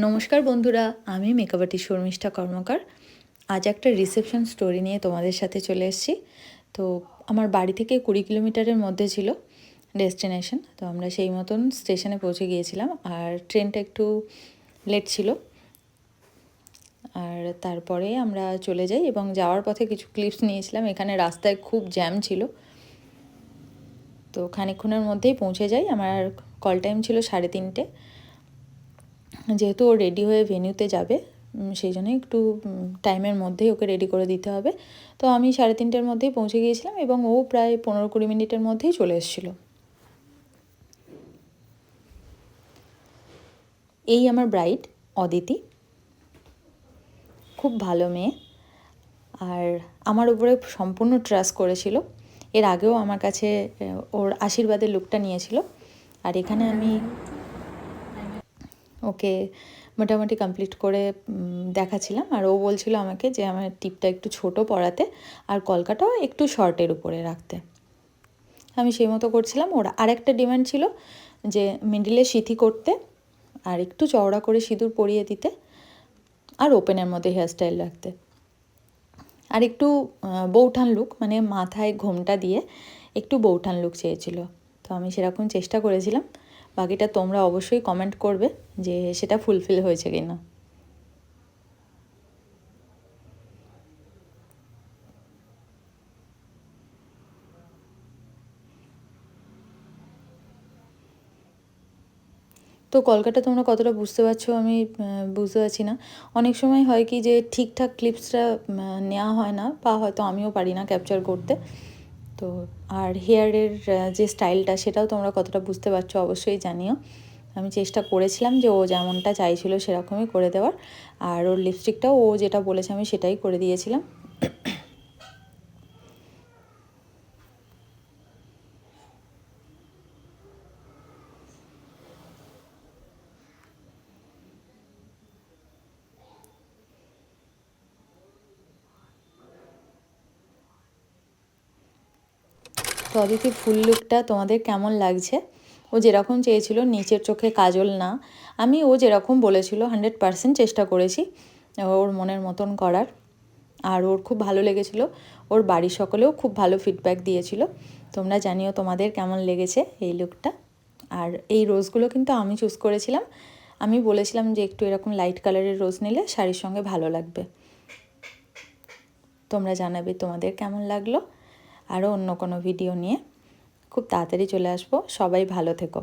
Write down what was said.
নমস্কার বন্ধুরা, আমি মেকআপ আর্টিস্ট শর্মিষ্ঠা কর্মকার। আজ একটা রিসেপশন স্টোরি নিয়ে তোমাদের সাথে চলে এসেছি। তো আমার বাড়ি থেকে 20 কিলোমিটারের মধ্যে ছিল ডেস্টিনেশন। তো আমরা সেই মতন স্টেশনে পৌঁছে গিয়েছিলাম, আর ট্রেনটা একটু লেট ছিল। আর তারপরে আমরা চলে যাই এবং যাওয়ার পথে কিছু ক্লিপস নিয়েছিলাম। এখানে রাস্তায় খুব জ্যাম ছিল, তো খানিকক্ষণের মধ্যেই পৌঁছে যাই। আমার কল টাইম ছিল 3:30। যেহেতু ও রেডি হয়ে ভেন্যুতে যাবে, সেই জন্য একটু টাইমের মধ্যেই ওকে রেডি করে দিতে হবে। তো আমি 3:30টার মধ্যেই পৌঁছে গিয়েছিলাম এবং ও প্রায় 15-20 মিনিটের মধ্যেই চলে এসেছিলো। এই আমার ব্রাইড অদিতি, খুব ভালো মেয়ে, আর আমার উপরে সম্পূর্ণ ট্রাস্ট করেছিল। এর আগেও আমার কাছে ওর আশীর্বাদের লুকটা নিয়েছিল, আর এখানে আমি ওকে মোটামুটি কমপ্লিট করে দেখাচ্ছিলাম। আর ও বলছিল আমাকে যে আমার টিপটা একটু ছোট পরাতে আর কলকাটাও একটু শর্টের উপরে রাখতে। আমি সেই মতো করছিলাম। ওর আরেকটা ডিমান্ড ছিল যে মিডিলে সিথি করতে, আর একটু চওড়া করে সিঁদুর পরিয়ে দিতে, আর ওপেনের মধ্যে হেয়ারস্টাইল রাখতে, আর একটু বৌঠান লুক, মানে মাথায় ঘোমটা দিয়ে একটু বৌঠান লুক চেয়েছিল। তো আমি সেরকম চেষ্টা করেছিলাম। বাকিটা তোমরা অবশ্যই কমেন্ট করবে যে সেটা ফুলফিল হয়েছে কি না। তো কলকাটা তোমরা কতটা বুঝতে পারছো আমি বুঝতে পারছি না। অনেক সময় হয় কি যে ঠিকঠাক ক্লিপসটা নেওয়া হয় না, বা হয়তো আমিও পারি না ক্যাপচার করতে। তো আর হেয়ারের যে স্টাইলটা, সেটাও তোমরা কতটা বুঝতে পারছো অবশ্যই জানিও। আমি চেষ্টা করেছিলাম যে ও যেমনটা চাইছিল সেরকমই করে দেওয়ার, আর ওর লিপস্টিকটাও ও যেটা বলেছে আমি সেটাই করে দিয়েছিলাম। তো অদিতির ফুল লুকটা তোমাদের কেমন লাগছে? ও যেরকম চেয়েছিল, নিচের চোখে কাজল না, আমি ও যেরকম বলেছিল 100% চেষ্টা করেছি ওর মনের মতন করার। আর ওর খুব ভালো লেগেছিলো। ওর বাড়ির সকলেও খুব ভালো ফিডব্যাক দিয়েছিল। তোমরা জানিও তোমাদের কেমন লেগেছে এই লুকটা। আর এই রোজগুলো কিন্তু আমি চুজ করেছিলাম। আমি বলেছিলাম যে একটু এরকম লাইট কালারের রোজ নিলে শাড়ির সঙ্গে ভালো লাগবে। তোমরা জানাবে তোমাদের কেমন লাগলো। আরও অন্য কোনো ভিডিও নিয়ে খুব তাড়াতাড়ি চলে আসবো। সবাই ভালো থেকো।